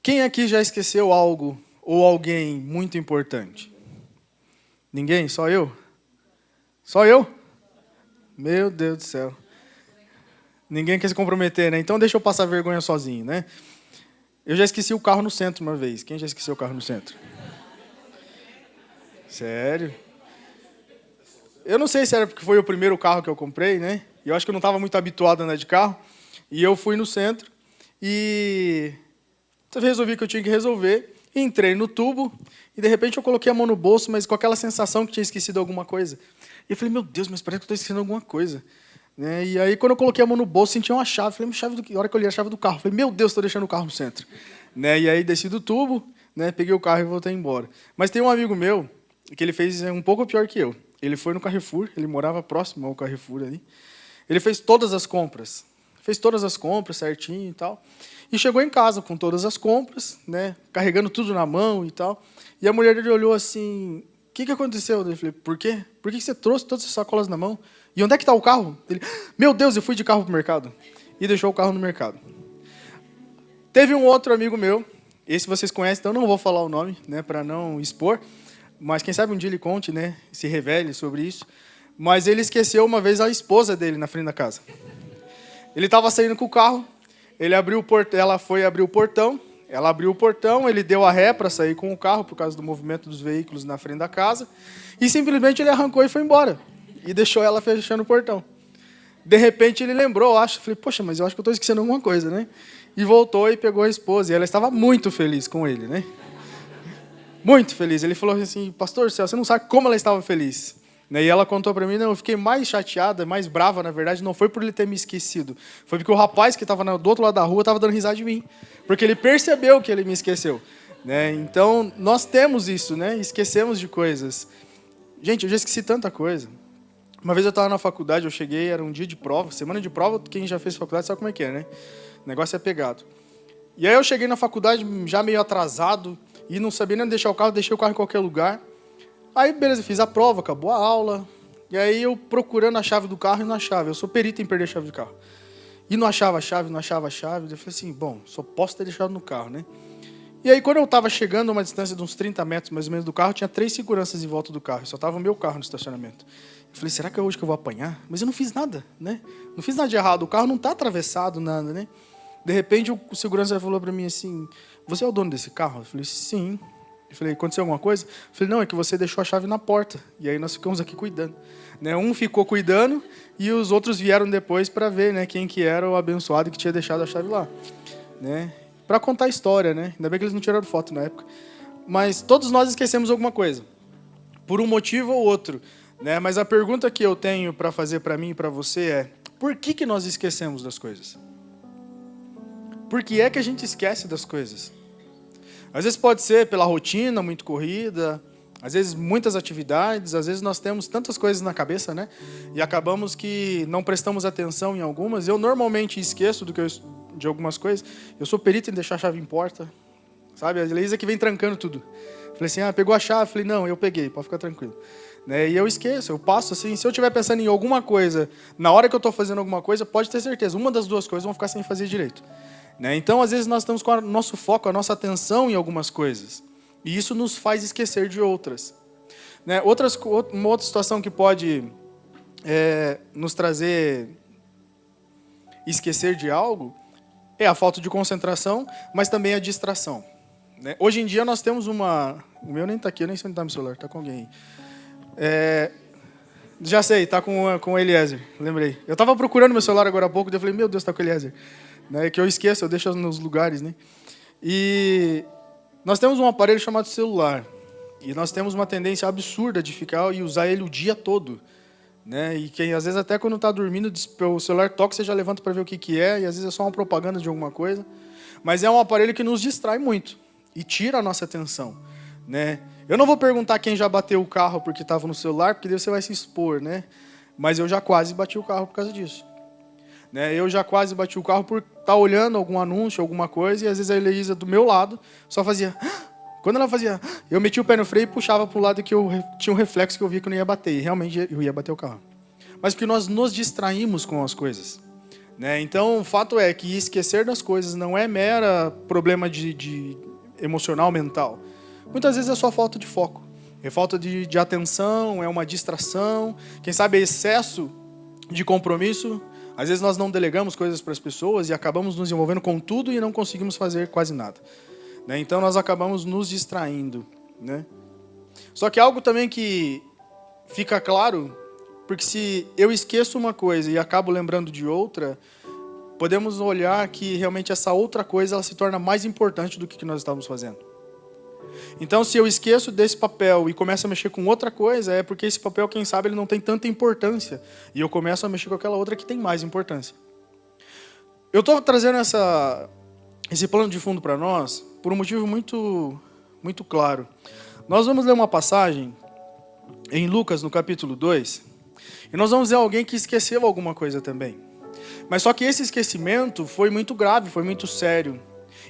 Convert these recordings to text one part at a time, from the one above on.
Quem aqui já esqueceu algo ou alguém muito importante? Ninguém? Só eu? Só eu? Meu Deus do céu. Ninguém quer se comprometer, né? Então deixa eu passar vergonha sozinho, né? Eu já esqueci o carro no centro uma vez. Quem já esqueceu o carro no centro? Sério? Eu não sei se era porque foi o primeiro carro que eu comprei, né? E eu acho que eu não estava muito habituado a andar de carro. E eu fui no centro e resolvi que eu tinha que resolver. Entrei no tubo e, de repente, eu coloquei a mão no bolso, mas com aquela sensação que tinha esquecido alguma coisa. E eu falei, meu Deus, mas parece que eu estou esquecendo alguma coisa. Né? E aí, quando eu coloquei a mão no bolso, senti uma chave. Falei, a hora que eu olhei a chave do carro, falei, meu Deus, estou deixando o carro no centro. Né? E aí, desci do tubo, né? Peguei o carro e voltei embora. Mas tem um amigo meu que ele fez um pouco pior que eu. Ele foi no Carrefour, ele morava próximo ao Carrefour ali. Ele fez todas as compras. Fez todas as compras certinho e tal. E chegou em casa com todas as compras, né, carregando tudo na mão e tal. E a mulher dele olhou assim, o que aconteceu? Eu falei, por quê? Por que você trouxe todas as sacolas na mão? E onde é que está o carro? Ele, meu Deus, eu fui de carro para o mercado. E deixou o carro no mercado. Teve um outro amigo meu, esse vocês conhecem, então não vou falar o nome, né, para não expor. Mas quem sabe um dia ele conte, né, se revele sobre isso. Mas ele esqueceu uma vez a esposa dele na frente da casa. Ele estava saindo com o carro, ela foi abrir o portão, ela abriu o portão, ele deu a ré para sair com o carro por causa do movimento dos veículos na frente da casa, e simplesmente ele arrancou e foi embora, e deixou ela fechando o portão. De repente ele lembrou, falei, poxa, mas eu acho que eu estou esquecendo alguma coisa, né? E voltou e pegou a esposa, e ela estava muito feliz com ele, né? Muito feliz. Ele falou assim, pastor do céu, você não sabe como ela estava feliz. E ela contou para mim, não, eu fiquei mais chateada, mais brava, na verdade, não foi por ele ter me esquecido. Foi porque o rapaz que estava do outro lado da rua estava dando risada de mim. Porque ele percebeu que ele me esqueceu. Né? Então, nós temos isso, né? Esquecemos de coisas. Gente, eu já esqueci tanta coisa. Uma vez eu estava na faculdade, eu cheguei, era um dia de prova, semana de prova, quem já fez faculdade sabe como é que é, né? O negócio é pegado. E aí eu cheguei na faculdade já meio atrasado, e não sabia nem deixar o carro, deixei o carro em qualquer lugar. Aí, beleza, fiz a prova, acabou a aula. E aí eu procurando a chave do carro e não achava. Eu sou perito em perder a chave do carro. E não achava a chave, não achava a chave. Eu falei assim, bom, só posso ter deixado no carro, né? E aí quando eu estava chegando a uma distância de uns 30 metros mais ou menos do carro, tinha 3 seguranças em volta do carro. Só estava o meu carro no estacionamento. Eu falei, será que é hoje que eu vou apanhar? Mas eu não fiz nada, né? Não fiz nada de errado. O carro não está atravessado, nada, né? De repente o segurança falou para mim assim, você é o dono desse carro? Eu falei, sim. Eu falei, aconteceu alguma coisa? Eu falei, não, é que você deixou a chave na porta. E aí nós ficamos aqui cuidando. Né? Um ficou cuidando e os outros vieram depois para ver, né, quem que era o abençoado que tinha deixado a chave lá. Né? Para contar a história, né? Ainda bem que eles não tiraram foto na época. Mas todos nós esquecemos alguma coisa. Por um motivo ou outro. Né? Mas a pergunta que eu tenho para fazer para mim e para você é, por que nós esquecemos das coisas? Por que é que a gente esquece das coisas? Às vezes pode ser pela rotina muito corrida, às vezes muitas atividades, às vezes nós temos tantas coisas na cabeça, né? E acabamos que não prestamos atenção em algumas. Eu normalmente esqueço de algumas coisas. Eu sou perito em deixar a chave em porta, sabe? A Leísa que vem trancando tudo. Falei assim, pegou a chave? Falei, não, eu peguei, pode ficar tranquilo. Né? E eu esqueço, eu passo assim, se eu estiver pensando em alguma coisa, na hora que eu estou fazendo alguma coisa, pode ter certeza, uma das duas coisas vão ficar sem fazer direito. Né? Então, às vezes, nós estamos com o nosso foco, a nossa atenção em algumas coisas. E isso nos faz esquecer de outras. Né? Uma outra situação que pode nos trazer esquecer de algo é a falta de concentração, mas também a distração. Né? Hoje em dia, nós temos uma... O meu nem está aqui, eu nem sei onde está meu celular, está com alguém aí. Já sei, está com o Eliezer, lembrei. Eu estava procurando meu celular agora há pouco, e eu falei, meu Deus, está com o Eliezer. Né, que eu esqueço, eu deixo nos lugares, né? E nós temos um aparelho chamado celular. E nós temos uma tendência absurda de ficar e usar ele o dia todo. Né? E que às vezes até quando está dormindo, o celular toca, você já levanta para ver o que é, e às vezes é só uma propaganda de alguma coisa. Mas é um aparelho que nos distrai muito e tira a nossa atenção. Né? Eu não vou perguntar quem já bateu o carro porque estava no celular, porque daí você vai se expor, né? Mas eu já quase bati o carro por causa disso. Né? Eu já quase bati o carro por estar olhando algum anúncio, alguma coisa, e às vezes a Heloísa do meu lado só fazia... Quando ela fazia... Eu metia o pé no freio e puxava para o lado que eu tinha um reflexo que eu via que eu não ia bater. E realmente eu ia bater o carro. Mas porque nós nos distraímos com as coisas. né? Então, o fato é que esquecer das coisas não é mera problema de emocional, mental. Muitas vezes é só falta de foco, é falta de atenção, é uma distração, quem sabe é excesso de compromisso. Às vezes nós não delegamos coisas para as pessoas e acabamos nos envolvendo com tudo e não conseguimos fazer quase nada, né? Então nós acabamos nos distraindo, né? Só que algo também que fica claro, porque se eu esqueço uma coisa e acabo lembrando de outra, podemos olhar que realmente essa outra coisa ela se torna mais importante do que nós estávamos fazendo. Então, se eu esqueço desse papel e começo a mexer com outra coisa, é porque esse papel, quem sabe, ele não tem tanta importância. E eu começo a mexer com aquela outra que tem mais importância. Eu estou trazendo esse plano de fundo para nós por um motivo muito claro. Nós vamos ler uma passagem em Lucas, no capítulo 2, e nós vamos ver alguém que esqueceu alguma coisa também. Mas só que esse esquecimento foi muito grave, foi muito sério.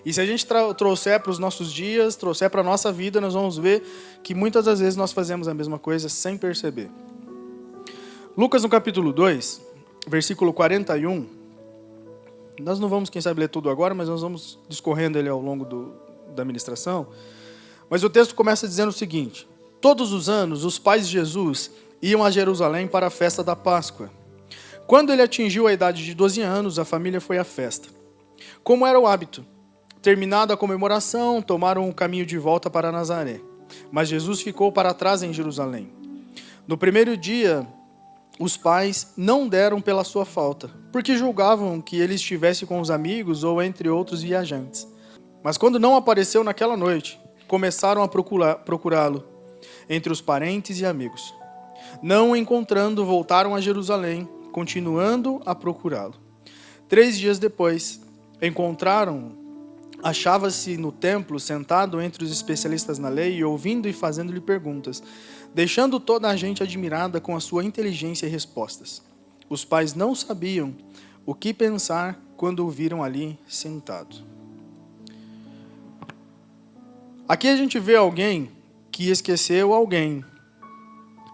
E se a gente trouxer para os nossos dias, trouxer para a nossa vida, nós vamos ver que muitas das vezes nós fazemos a mesma coisa sem perceber. Lucas, no capítulo 2, versículo 41. Nós não vamos, quem sabe, ler tudo agora, mas nós vamos discorrendo ele ao longo da ministração. Mas o texto começa dizendo o seguinte: todos os anos, os pais de Jesus iam a Jerusalém para a festa da Páscoa. Quando ele atingiu a idade de 12 anos, a família foi à festa. Como era o hábito, terminada a comemoração, tomaram o caminho de volta para Nazaré. Mas Jesus ficou para trás em Jerusalém. No primeiro dia, os pais não deram pela sua falta, porque julgavam que ele estivesse com os amigos ou entre outros viajantes. Mas quando não apareceu naquela noite, começaram a procurá-lo entre os parentes e amigos. Não o encontrando, voltaram a Jerusalém, continuando a procurá-lo. 3 dias depois, encontraram-o. Achava-se no templo, sentado entre os especialistas na lei, e ouvindo e fazendo-lhe perguntas, deixando toda a gente admirada com a sua inteligência e respostas. Os pais não sabiam o que pensar quando o viram ali sentado. Aqui a gente vê alguém que esqueceu alguém,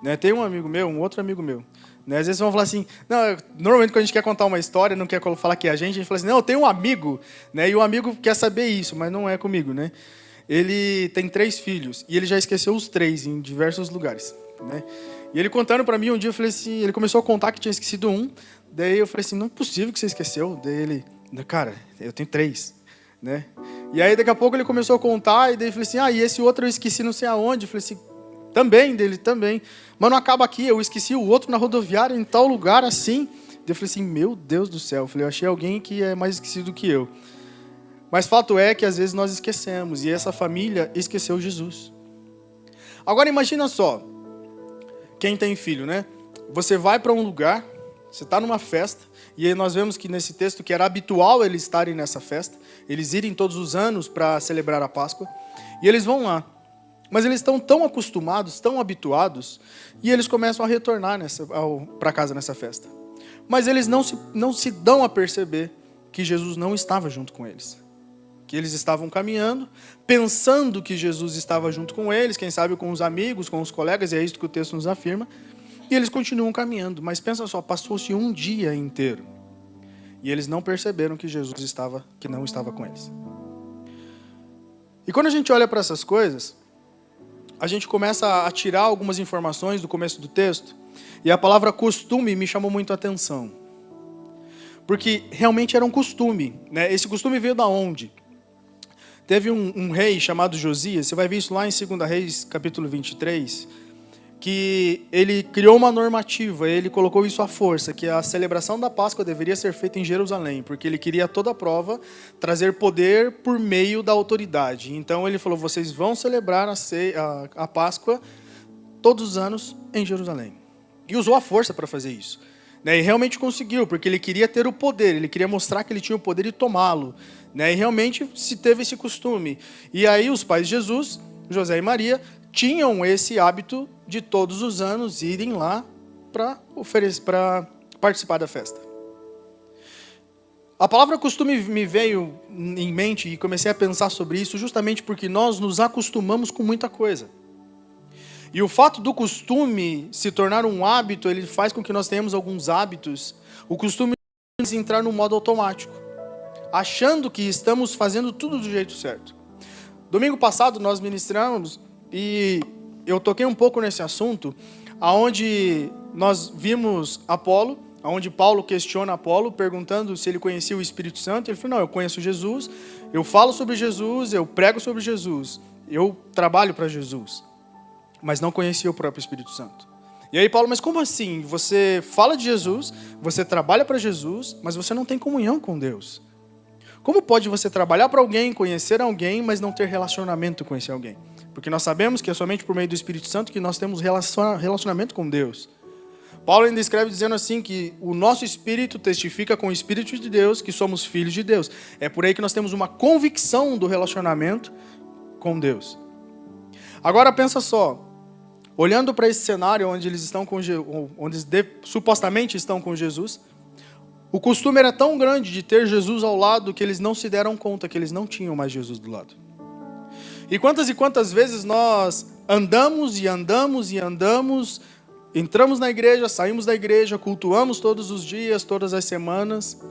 né? Tem um amigo meu, um outro amigo meu, né? Às vezes vão falar assim, não, normalmente quando a gente quer contar uma história, não quer falar que é a gente fala assim, não, eu tenho um amigo, né? E o amigo quer saber isso, mas não é comigo, né? Ele tem 3 filhos e ele já esqueceu os 3 em diversos lugares, né? E ele contando para mim um dia, eu falei assim, ele começou a contar que tinha esquecido um, daí eu falei assim, não é possível que você esqueceu. Daí ele, cara, eu tenho 3, né? E aí daqui a pouco ele começou a contar e daí eu falei assim, e esse outro eu esqueci não sei aonde. Eu falei assim, também. Mas não acaba aqui, eu esqueci o outro na rodoviária, em tal lugar, assim. Eu falei assim, meu Deus do céu. Eu achei alguém que é mais esquecido que eu. Mas fato é que às vezes nós esquecemos, e essa família esqueceu Jesus. Agora imagina só, quem tem filho, né? Você vai para um lugar, você está numa festa, e aí nós vemos que nesse texto que era habitual eles estarem nessa festa, eles irem todos os anos para celebrar a Páscoa, e eles vão lá. Mas eles estão tão acostumados, tão habituados, e eles começam a retornar para casa nessa festa. Mas eles não se dão a perceber que Jesus não estava junto com eles. Que eles estavam caminhando, pensando que Jesus estava junto com eles, quem sabe com os amigos, com os colegas, e é isso que o texto nos afirma, e eles continuam caminhando. Mas pensa só, passou-se um dia inteiro, e eles não perceberam que Jesus não estava com eles. E quando a gente olha para essas coisas, a gente começa a tirar algumas informações do começo do texto, e a palavra costume me chamou muito a atenção. Porque realmente era um costume, né? Esse costume veio da onde? Teve um rei chamado Josias, você vai ver isso lá em 2 Reis, capítulo 23, que ele criou uma normativa, ele colocou isso à força, que a celebração da Páscoa deveria ser feita em Jerusalém, porque ele queria toda a prova trazer poder por meio da autoridade. Então ele falou, vocês vão celebrar a Páscoa todos os anos em Jerusalém. E usou a força para fazer isso. E realmente conseguiu, porque ele queria ter o poder, ele queria mostrar que ele tinha o poder e tomá-lo. E realmente se teve esse costume. E aí os pais de Jesus, José e Maria, tinham esse hábito de todos os anos irem lá para participar da festa. A palavra costume me veio em mente e comecei a pensar sobre isso justamente porque nós nos acostumamos com muita coisa. E o fato do costume se tornar um hábito, ele faz com que nós tenhamos alguns hábitos. O costume entrar no modo automático, achando que estamos fazendo tudo do jeito certo. Domingo passado nós ministramos e eu toquei um pouco nesse assunto, aonde nós vimos Apolo, aonde Paulo questiona Apolo, perguntando se ele conhecia o Espírito Santo. Ele falou, não, eu conheço Jesus, eu falo sobre Jesus, eu prego sobre Jesus, eu trabalho para Jesus, mas não conhecia o próprio Espírito Santo. E aí Paulo, mas como assim? Você fala de Jesus, você trabalha para Jesus, mas você não tem comunhão com Deus. Como pode você trabalhar para alguém, conhecer alguém, mas não ter relacionamento com esse alguém? Porque nós sabemos que é somente por meio do Espírito Santo que nós temos relacionamento com Deus. Paulo ainda escreve dizendo assim que o nosso espírito testifica com o Espírito de Deus que somos filhos de Deus. É por aí que nós temos uma convicção do relacionamento com Deus. Agora pensa só, olhando para esse cenário onde eles estão supostamente estão com Jesus, o costume era tão grande de ter Jesus ao lado que eles não se deram conta que eles não tinham mais Jesus do lado. E quantas vezes nós andamos e andamos e andamos, entramos na igreja, saímos da igreja, cultuamos todos os dias, todas as semanas,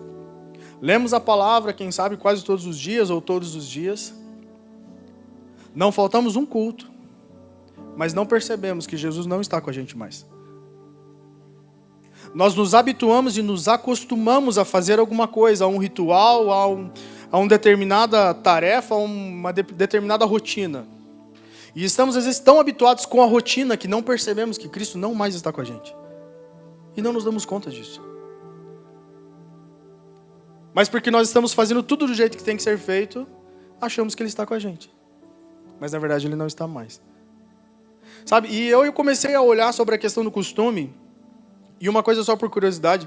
lemos a palavra, quem sabe quase todos os dias ou todos os dias, não faltamos um culto, mas não percebemos que Jesus não está com a gente mais. Nós nos habituamos e nos acostumamos a fazer alguma coisa, a um ritual, a uma determinada tarefa, a uma determinada rotina. E estamos, às vezes, tão habituados com a rotina que não percebemos que Cristo não mais está com a gente. E não nos damos conta disso. Mas porque nós estamos fazendo tudo do jeito que tem que ser feito, achamos que Ele está com a gente. Mas, na verdade, Ele não está mais. Sabe? E eu comecei a olhar sobre a questão do costume. E uma coisa só por curiosidade,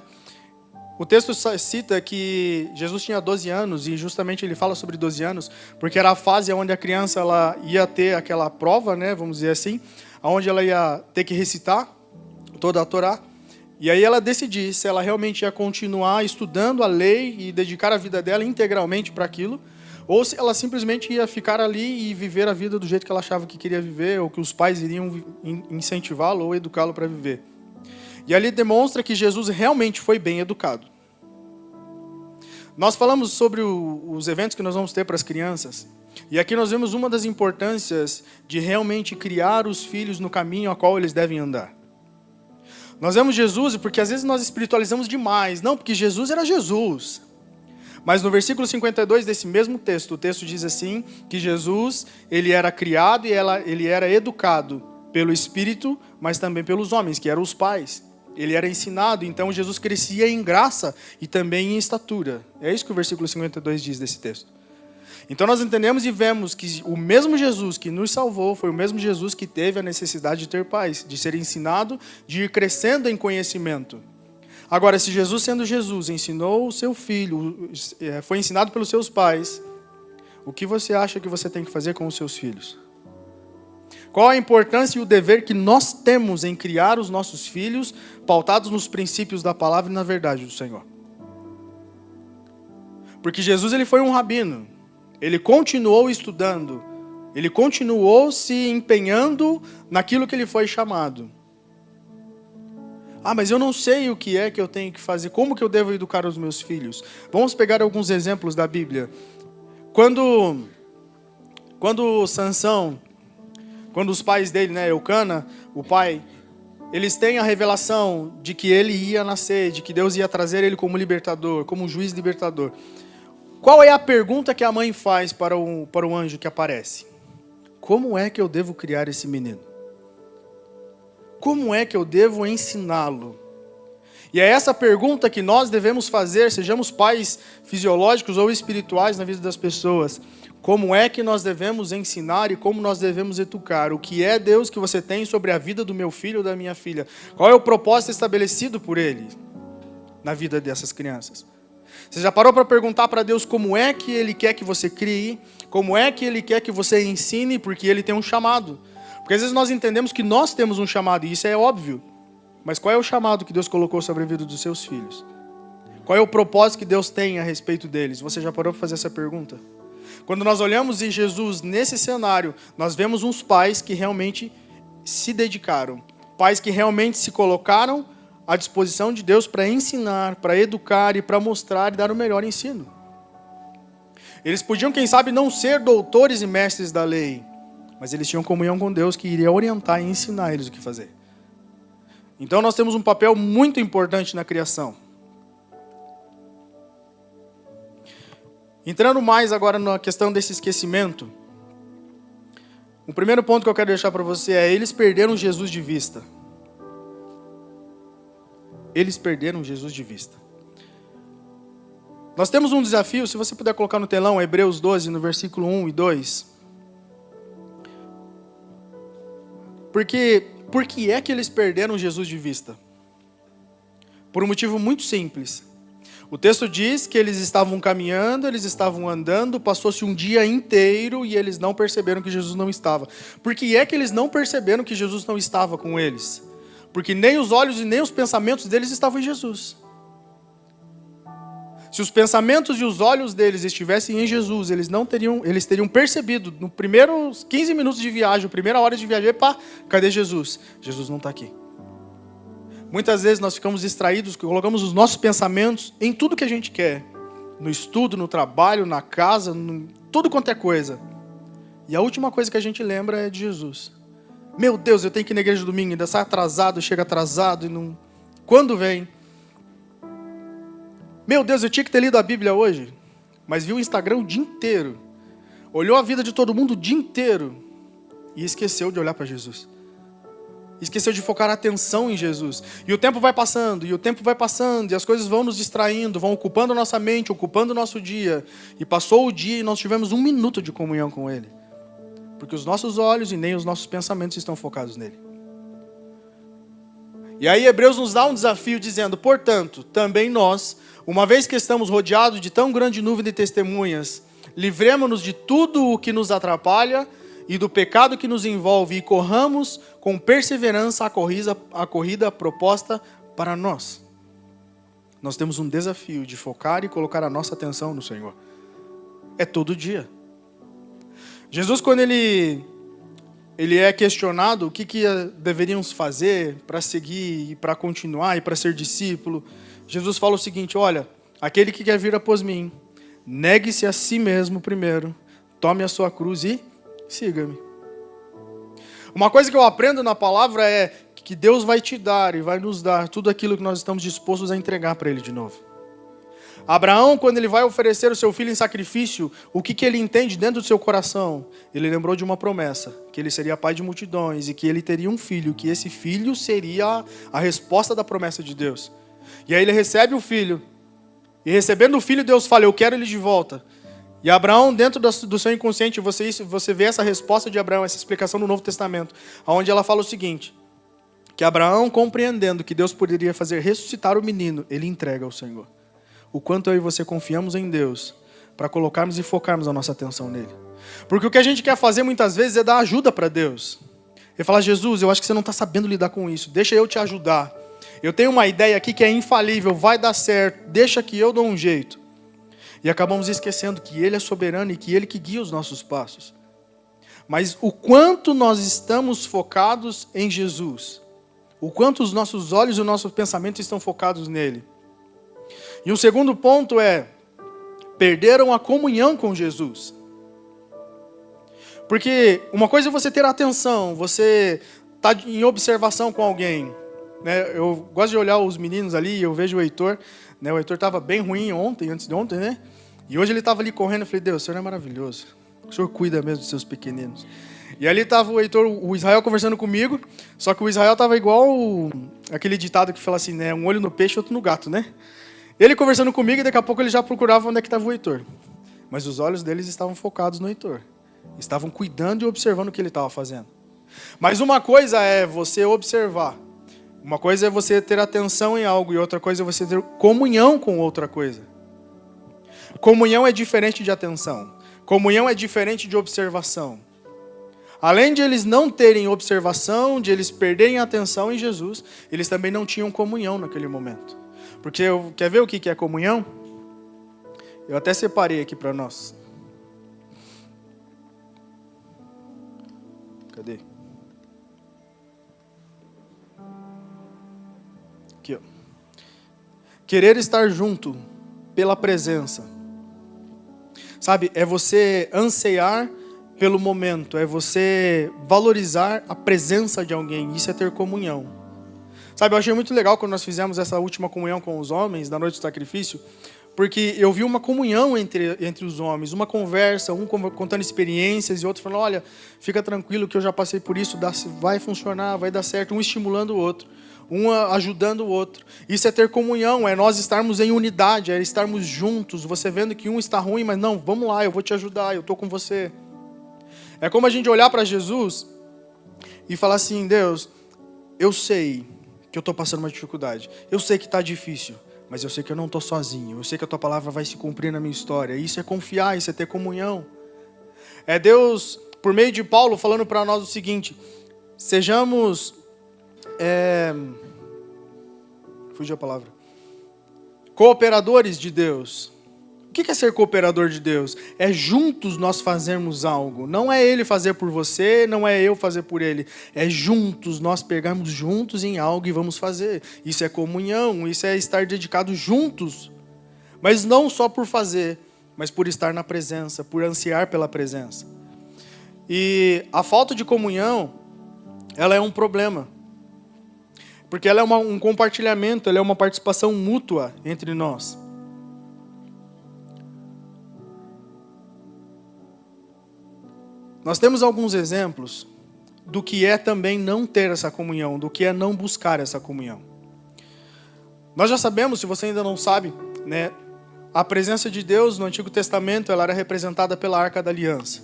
o texto cita que Jesus tinha 12 anos, e justamente ele fala sobre 12 anos, porque era a fase onde a criança ela ia ter aquela prova, né, vamos dizer assim, onde ela ia ter que recitar toda a Torá, e aí ela decidir se ela realmente ia continuar estudando a lei e dedicar a vida dela integralmente para aquilo, ou se ela simplesmente ia ficar ali e viver a vida do jeito que ela achava que queria viver, ou que os pais iriam incentivá-lo ou educá-lo para viver. E ali demonstra que Jesus realmente foi bem educado. Nós falamos sobre os eventos que nós vamos ter para as crianças. E aqui nós vemos uma das importâncias de realmente criar os filhos no caminho a qual eles devem andar. Nós vemos Jesus porque às vezes nós espiritualizamos demais. Não, porque Jesus era Jesus. Mas no versículo 52 desse mesmo texto, o texto diz assim, que Jesus, ele era criado e ele era educado pelo Espírito, mas também pelos homens, que eram os pais. Ele era ensinado, então Jesus crescia em graça e também em estatura. É isso que o versículo 52 diz desse texto. Então nós entendemos e vemos que o mesmo Jesus que nos salvou foi o mesmo Jesus que teve a necessidade de ter pais, de ser ensinado, de ir crescendo em conhecimento. Agora, se Jesus, sendo Jesus, ensinou o seu filho, foi ensinado pelos seus pais, o que você acha que você tem que fazer com os seus filhos? Qual a importância e o dever que nós temos em criar os nossos filhos pautados nos princípios da palavra e na verdade do Senhor? Porque Jesus, ele foi um rabino. Ele continuou estudando. Ele continuou se empenhando naquilo que ele foi chamado. Ah, mas eu não sei o que é que eu tenho que fazer. Como que eu devo educar os meus filhos? Vamos pegar alguns exemplos da Bíblia. Quando Sansão... Quando os pais dele, né, Eucana, o pai, eles têm a revelação de que ele ia nascer, de que Deus ia trazer ele como libertador, como juiz libertador. Qual é a pergunta que a mãe faz para o anjo que aparece? Como é que eu devo criar esse menino? Como é que eu devo ensiná-lo? E é essa pergunta que nós devemos fazer, sejamos pais fisiológicos ou espirituais na vida das pessoas. Como é que nós devemos ensinar e como nós devemos educar? O que é Deus que você tem sobre a vida do meu filho ou da minha filha? Qual é o propósito estabelecido por Ele na vida dessas crianças? Você já parou para perguntar para Deus como é que Ele quer que você crie? Como é que Ele quer que você ensine? Porque Ele tem um chamado. Porque às vezes nós entendemos que nós temos um chamado, e isso é óbvio. Mas qual é o chamado que Deus colocou sobre a vida dos seus filhos? Qual é o propósito que Deus tem a respeito deles? Você já parou para fazer essa pergunta? Quando nós olhamos em Jesus nesse cenário, nós vemos uns pais que realmente se dedicaram. Pais que realmente se colocaram à disposição de Deus para ensinar, para educar e para mostrar e dar o melhor ensino. Eles podiam, quem sabe, não ser doutores e mestres da lei, mas eles tinham comunhão com Deus que iria orientar e ensinar eles o que fazer. Então nós temos um papel muito importante na criação. Entrando mais agora na questão desse esquecimento, o primeiro ponto que eu quero deixar para você é: eles perderam Jesus de vista. Eles perderam Jesus de vista. Nós temos um desafio, se você puder colocar no telão, Hebreus 12, no versículo 1 e 2. Por que é que eles perderam Jesus de vista? Por um motivo muito simples. O texto diz que eles estavam caminhando, eles estavam andando, passou-se um dia inteiro e eles não perceberam que Jesus não estava. Por que é que eles não perceberam que Jesus não estava com eles? Porque nem os olhos e nem os pensamentos deles estavam em Jesus. Se os pensamentos e os olhos deles estivessem em Jesus, eles teriam percebido, no primeiros 15 minutos de viagem, a primeira hora de viagem, cadê Jesus? Jesus não está aqui. Muitas vezes nós ficamos distraídos, colocamos os nossos pensamentos em tudo que a gente quer. No estudo, no trabalho, na casa, tudo quanto é coisa. E a última coisa que a gente lembra é de Jesus. Meu Deus, eu tenho que ir na igreja domingo, ainda sai atrasado, chega atrasado e não... Quando vem? Meu Deus, eu tinha que ter lido a Bíblia hoje, mas viu o Instagram o dia inteiro. Olhou a vida de todo mundo o dia inteiro e esqueceu de olhar para Jesus. Esqueceu de focar a atenção em Jesus. E o tempo vai passando, e o tempo vai passando, e as coisas vão nos distraindo, vão ocupando a nossa mente, ocupando o nosso dia. E passou o dia e nós tivemos 1 minuto de comunhão com Ele. Porque os nossos olhos e nem os nossos pensamentos estão focados nele. E aí Hebreus nos dá um desafio dizendo: portanto, também nós, uma vez que estamos rodeados de tão grande nuvem de testemunhas, livremo-nos de tudo o que nos atrapalha e do pecado que nos envolve e corramos com perseverança a corrida proposta para nós. Nós temos um desafio de focar e colocar a nossa atenção no Senhor. É todo dia. Jesus, quando ele é questionado o que deveríamos fazer para seguir e para continuar e para ser discípulo, Jesus fala o seguinte: olha, aquele que quer vir após mim, negue-se a si mesmo primeiro, tome a sua cruz e siga-me. Uma coisa que eu aprendo na palavra é que Deus vai te dar e vai nos dar tudo aquilo que nós estamos dispostos a entregar para Ele de novo. Abraão, quando ele vai oferecer o seu filho em sacrifício, o que ele entende dentro do seu coração? Ele lembrou de uma promessa, que ele seria pai de multidões e que ele teria um filho, que esse filho seria a resposta da promessa de Deus. E aí ele recebe o filho, e recebendo o filho, Deus fala: eu quero ele de volta. E Abraão, dentro do seu inconsciente, você vê essa resposta de Abraão, essa explicação no Novo Testamento, onde ela fala o seguinte: que Abraão, compreendendo que Deus poderia fazer ressuscitar o menino, ele entrega ao Senhor. O quanto eu e você confiamos em Deus para colocarmos e focarmos a nossa atenção nele. Porque o que a gente quer fazer muitas vezes é dar ajuda para Deus. Ele fala: Jesus, eu acho que você não está sabendo lidar com isso, deixa eu te ajudar. Eu tenho uma ideia aqui que é infalível, vai dar certo, deixa que eu dou um jeito. E acabamos esquecendo que Ele é soberano e que Ele que guia os nossos passos. Mas o quanto nós estamos focados em Jesus, o quanto os nossos olhos e o nosso pensamento estão focados nele. E o segundo ponto é: perderam a comunhão com Jesus. Porque uma coisa é você ter atenção, você está em observação com alguém. Né? Eu gosto de olhar os meninos ali, eu vejo o Heitor. Né? O Heitor estava bem ruim antes de ontem, né? E hoje ele estava ali correndo, eu falei: Deus, o Senhor é maravilhoso. O Senhor cuida mesmo dos seus pequeninos. E ali estava o Heitor, o Israel conversando comigo, só que o Israel estava igual aquele ditado que fala assim, né? Um olho no peixe, outro no gato, né? Ele conversando comigo e daqui a pouco ele já procurava onde é que estava o Heitor. Mas os olhos deles estavam focados no Heitor. Estavam cuidando e observando o que ele estava fazendo. Mas uma coisa é você observar. Uma coisa é você ter atenção em algo e outra coisa é você ter comunhão com outra coisa. Comunhão é diferente de atenção. Comunhão é diferente de observação. Além de eles não terem observação, de eles perderem a atenção em Jesus, eles também não tinham comunhão naquele momento. Porque quer ver o que é comunhão? Eu até separei aqui para nós. Cadê? Aqui, ó. Querer estar junto pela presença. Sabe, é você anseiar pelo momento, é você valorizar a presença de alguém, isso é ter comunhão. Sabe, eu achei muito legal quando nós fizemos essa última comunhão com os homens, na noite do sacrifício, porque eu vi uma comunhão entre os homens, uma conversa, um contando experiências e outro falando, olha, fica tranquilo que eu já passei por isso, vai funcionar, vai dar certo, um estimulando o outro, um ajudando o outro. Isso é ter comunhão, é nós estarmos em unidade, é estarmos juntos, você vendo que um está ruim, mas não, vamos lá, eu vou te ajudar, eu estou com você. É como a gente olhar para Jesus e falar assim, Deus, eu sei que eu estou passando uma dificuldade, eu sei que está difícil, mas eu sei que eu não estou sozinho, eu sei que a tua palavra vai se cumprir na minha história. Isso é confiar, isso é ter comunhão. É Deus, por meio de Paulo, falando para nós o seguinte, sejamos, fugiu a palavra, cooperadores de Deus. O que é ser cooperador de Deus? É juntos nós fazermos algo. Não é Ele fazer por você, não é eu fazer por Ele. É juntos, nós pegarmos juntos em algo e vamos fazer. Isso é comunhão, isso é estar dedicados juntos. Mas não só por fazer, mas por estar na presença, por ansiar pela presença. E a falta de comunhão, ela é um problema. Porque ela é um compartilhamento, ela é uma participação mútua entre nós. Nós temos alguns exemplos do que é também não ter essa comunhão, do que é não buscar essa comunhão. Nós já sabemos, se você ainda não sabe, né, a presença de Deus no Antigo Testamento ela era representada pela Arca da Aliança.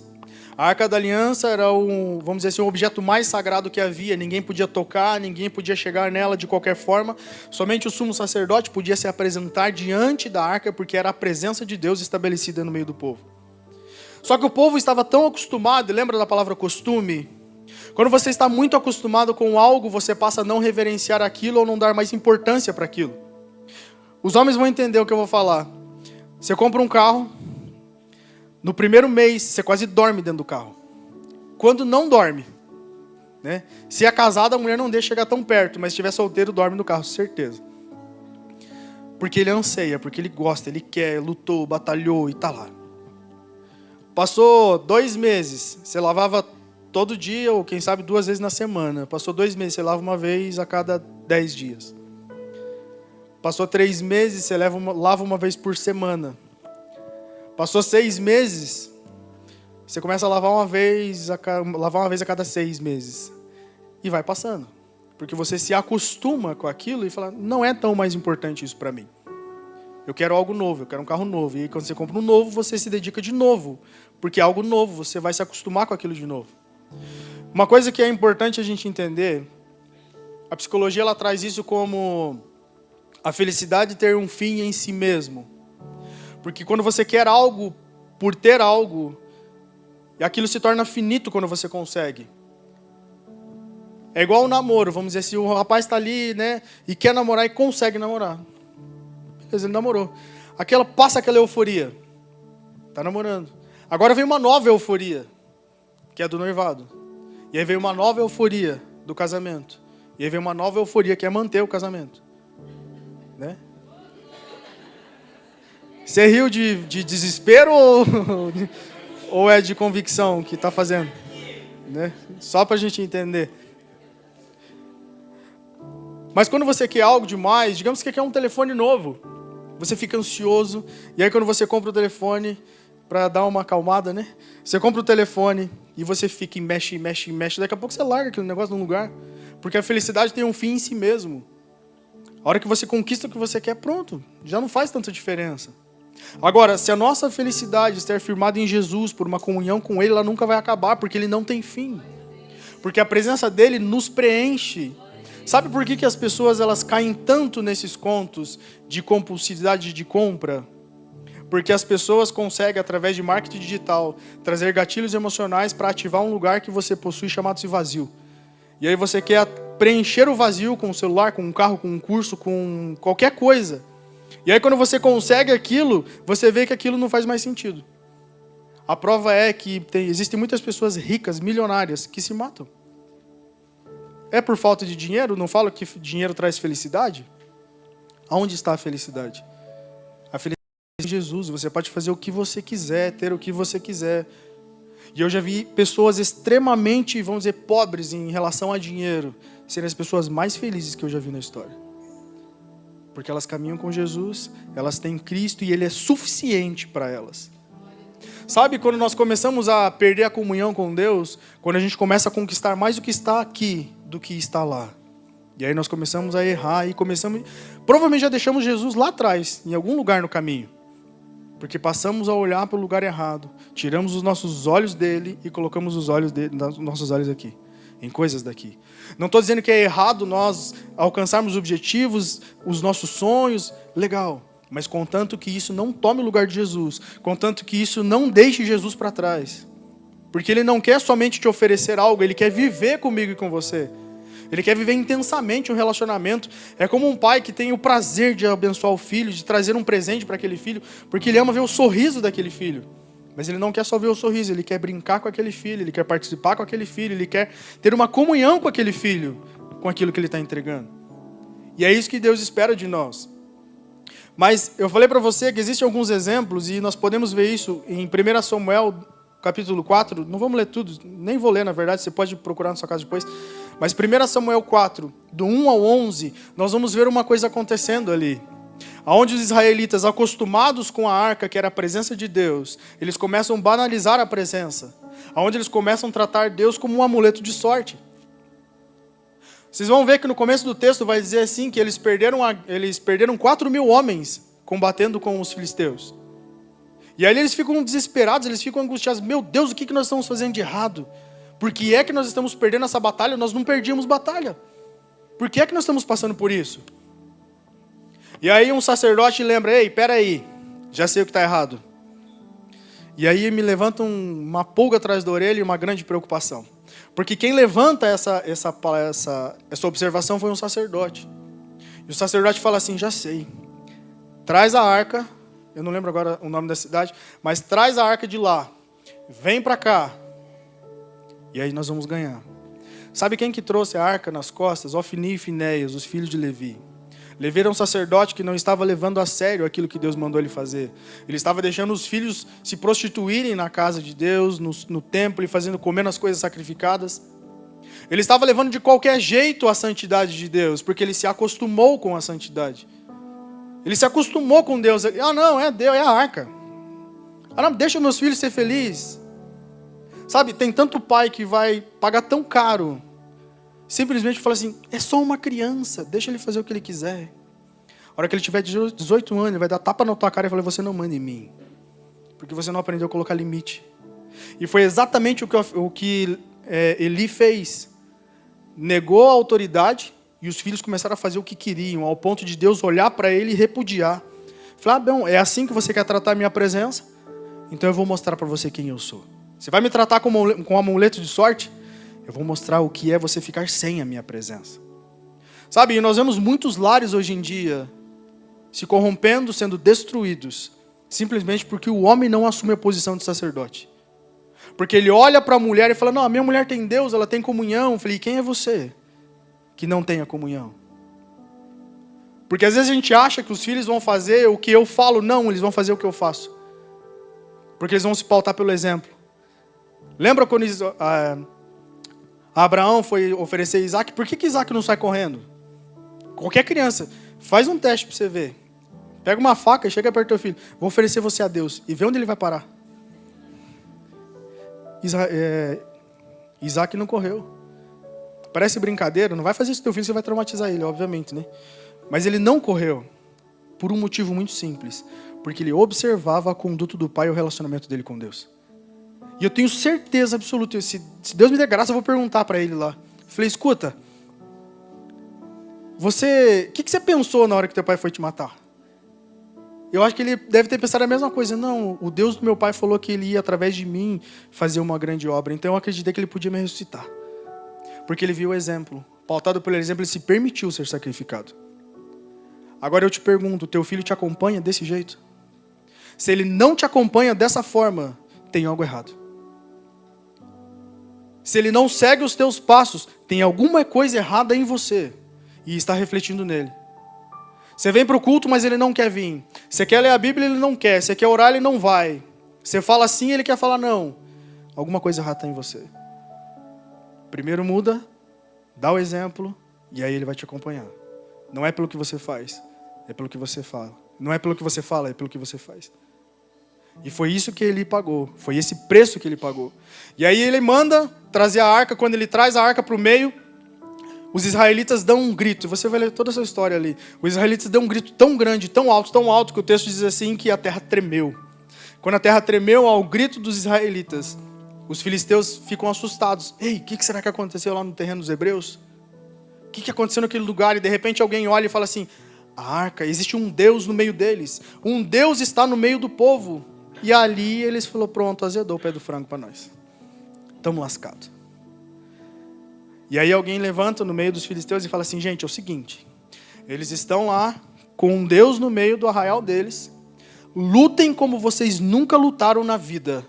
A Arca da Aliança era vamos dizer assim, o objeto mais sagrado que havia. Ninguém podia tocar, ninguém podia chegar nela de qualquer forma. Somente o sumo sacerdote podia se apresentar diante da Arca, porque era a presença de Deus estabelecida no meio do povo. Só que o povo estava tão acostumado, lembra da palavra costume? Quando você está muito acostumado com algo, você passa a não reverenciar aquilo ou não dar mais importância para aquilo. Os homens vão entender o que eu vou falar. Você compra um carro, no primeiro mês você quase dorme dentro do carro. Quando não dorme, né? Se é casado, a mulher não deixa chegar tão perto, mas se estiver solteiro, dorme no carro, certeza. Porque ele anseia, porque ele gosta, ele quer, lutou, batalhou e está lá. Passou 2 meses, você lavava todo dia, ou quem sabe 2 vezes na semana. Passou 2 meses, você lava uma vez a cada 10 dias. Passou 3 meses, você lava uma vez por semana. Passou 6 meses, você começa a lavar uma vez a cada 6 meses. E vai passando. Porque você se acostuma com aquilo e fala, não é tão mais importante isso para mim. Eu quero algo novo, eu quero um carro novo. E aí, quando você compra um novo, você se dedica de novo. Porque é algo novo, você vai se acostumar com aquilo de novo. Uma coisa que é importante a gente entender, a psicologia ela traz isso como a felicidade ter um fim em si mesmo. Porque quando você quer algo por ter algo, e aquilo se torna finito quando você consegue. É igual um namoro, vamos dizer assim, o rapaz está ali, né, e quer namorar e consegue namorar. Beleza, ele namorou. Passa aquela euforia. Está namorando. Agora vem uma nova euforia, que é do noivado. E aí vem uma nova euforia do casamento. E aí vem uma nova euforia, que é manter o casamento. Né? Você riu de desespero ou é de convicção que está fazendo? Né? Só para a gente entender. Mas quando você quer algo demais, digamos que quer um telefone novo, você fica ansioso, e aí quando você compra o telefone, para dar uma acalmada, né? Você compra o telefone e você fica e mexe, daqui a pouco você larga aquele negócio num lugar, porque a felicidade tem um fim em si mesmo. A hora que você conquista o que você quer, pronto, já não faz tanta diferença. Agora, se a nossa felicidade estiver firmada em Jesus, por uma comunhão com Ele, ela nunca vai acabar, porque Ele não tem fim. Porque a presença dEle nos preenche. Sabe por que as pessoas elas caem tanto nesses contos de compulsividade de compra? Porque as pessoas conseguem, através de marketing digital, trazer gatilhos emocionais para ativar um lugar que você possui chamado-se vazio. E aí você quer preencher o vazio com um celular, com um carro, com um curso, com qualquer coisa. E aí quando você consegue aquilo, você vê que aquilo não faz mais sentido. A prova é que existem muitas pessoas ricas, milionárias, que se matam. É por falta de dinheiro? Não falo que dinheiro traz felicidade? Aonde está a felicidade? A felicidade é em Jesus. Você pode fazer o que você quiser, ter o que você quiser. E eu já vi pessoas extremamente, vamos dizer, pobres em relação a dinheiro, serem as pessoas mais felizes que eu já vi na história. Porque elas caminham com Jesus, elas têm Cristo e Ele é suficiente para elas. Sabe, quando nós começamos a perder a comunhão com Deus, quando a gente começa a conquistar mais o que está aqui do que está lá. E aí nós começamos a errar e provavelmente já deixamos Jesus lá atrás, em algum lugar no caminho. Porque passamos a olhar para o lugar errado, tiramos os nossos olhos dele e colocamos os nossos olhos aqui, em coisas daqui. Não estou dizendo que é errado nós alcançarmos os objetivos, os nossos sonhos, legal. Mas contanto que isso não tome o lugar de Jesus, contanto que isso não deixe Jesus para trás. Porque Ele não quer somente te oferecer algo, Ele quer viver comigo e com você. Ele quer viver intensamente um relacionamento. É como um pai que tem o prazer de abençoar o filho, de trazer um presente para aquele filho, porque ele ama ver o sorriso daquele filho. Mas ele não quer só ver o sorriso, ele quer brincar com aquele filho, ele quer participar com aquele filho, ele quer ter uma comunhão com aquele filho, com aquilo que ele está entregando. E é isso que Deus espera de nós. Mas eu falei para você que existem alguns exemplos, e nós podemos ver isso em 1 Samuel, capítulo 4, não vamos ler tudo, nem vou ler na verdade, você pode procurar na sua casa depois, mas 1 Samuel 4, do 1 ao 11, nós vamos ver uma coisa acontecendo ali, onde os israelitas, acostumados com a arca, que era a presença de Deus, eles começam a banalizar a presença, onde eles começam a tratar Deus como um amuleto de sorte. Vocês vão ver que no começo do texto vai dizer assim, que eles perderam 4.000 homens combatendo com os filisteus. E aí eles ficam desesperados, eles ficam angustiados. Meu Deus, o que nós estamos fazendo de errado? Por que é que nós estamos perdendo essa batalha? Nós não perdíamos batalha. Por que é que nós estamos passando por isso? E aí um sacerdote lembra, ei, peraí, já sei o que está errado. E aí me levanta uma pulga atrás da orelha e uma grande preocupação. Porque quem levanta essa observação foi um sacerdote. E o sacerdote fala assim, já sei, traz a arca, eu não lembro agora o nome da cidade, mas traz a arca de lá, vem para cá, e aí nós vamos ganhar. Sabe quem que trouxe a arca nas costas? Ofni e Finéias, os filhos de Levi. Levi era um sacerdote que não estava levando a sério aquilo que Deus mandou ele fazer. Ele estava deixando os filhos se prostituírem na casa de Deus, no templo, e comendo as coisas sacrificadas. Ele estava levando de qualquer jeito a santidade de Deus, porque ele se acostumou com a santidade. Ele se acostumou com Deus. Ah, não, é Deus, é a arca. Ah, não, deixa meus filhos ser felizes. Sabe, tem tanto pai que vai pagar tão caro, simplesmente fala assim, é só uma criança, deixa ele fazer o que ele quiser. A hora que ele tiver 18 anos, ele vai dar tapa na tua cara e falar, você não manda em mim, porque você não aprendeu a colocar limite. E foi exatamente o que Eli fez. Negou a autoridade e os filhos começaram a fazer o que queriam, ao ponto de Deus olhar para ele e repudiar. Falar, bom, é assim que você quer tratar a minha presença? Então eu vou mostrar para você quem eu sou. Você vai me tratar com um amuleto de sorte? Eu vou mostrar o que é você ficar sem a minha presença. Sabe, e nós vemos muitos lares hoje em dia se corrompendo, sendo destruídos, simplesmente porque o homem não assume a posição de sacerdote. Porque ele olha para a mulher e fala, não, a minha mulher tem Deus, ela tem comunhão. Eu falei, quem é você que não tem a comunhão? Porque às vezes a gente acha que os filhos vão fazer o que eu falo. Não, eles vão fazer o que eu faço. Porque eles vão se pautar pelo exemplo. Lembra quando Abraão foi oferecer Isaac? Por que Isaac não sai correndo? Qualquer criança, faz um teste para você ver. Pega uma faca e chega perto do teu filho. Vou oferecer você a Deus. E vê onde ele vai parar. Isaac não correu. Parece brincadeira, não vai fazer isso com teu filho, você vai traumatizar ele, obviamente, né? Mas ele não correu. Por um motivo muito simples. Porque ele observava a conduta do pai e o relacionamento dele com Deus. E eu tenho certeza absoluta, se Deus me der graça, eu vou perguntar para ele lá. Falei, escuta, o que você pensou na hora que teu pai foi te matar? Eu acho que ele deve ter pensado a mesma coisa. Não, o Deus do meu pai falou que ele ia, através de mim, fazer uma grande obra. Então eu acreditei que ele podia me ressuscitar. Porque ele viu o exemplo. Pautado pelo exemplo, ele se permitiu ser sacrificado. Agora eu te pergunto, teu filho te acompanha desse jeito? Se ele não te acompanha dessa forma, tem algo errado. Se ele não segue os teus passos, tem alguma coisa errada em você e está refletindo nele. Você vem para o culto, mas ele não quer vir. Você quer ler a Bíblia, ele não quer. Você quer orar, ele não vai. Você fala sim, ele quer falar não. Alguma coisa errada está em você. Primeiro muda, dá o exemplo, e aí ele vai te acompanhar. Não é pelo que você faz, é pelo que você fala. Não é pelo que você fala, é pelo que você faz. E foi isso que ele pagou. Foi esse preço que ele pagou. E aí ele manda trazer a arca. Quando ele traz a arca para o meio, os israelitas dão um grito. Você vai ler toda essa história ali. Os israelitas dão um grito tão grande, tão alto, que o texto diz assim que a terra tremeu. Quando a terra tremeu ao grito dos israelitas, os filisteus ficam assustados. Ei, o que será que aconteceu lá no terreno dos hebreus? O que aconteceu naquele lugar? E de repente alguém olha e fala assim, a arca, existe um Deus no meio deles. Um Deus está no meio do povo. E ali eles falaram, pronto, azedou o pé do frango para nós. Estamos lascados. E aí alguém levanta no meio dos filisteus e fala assim, gente, é o seguinte, eles estão lá com um Deus no meio do arraial deles, lutem como vocês nunca lutaram na vida,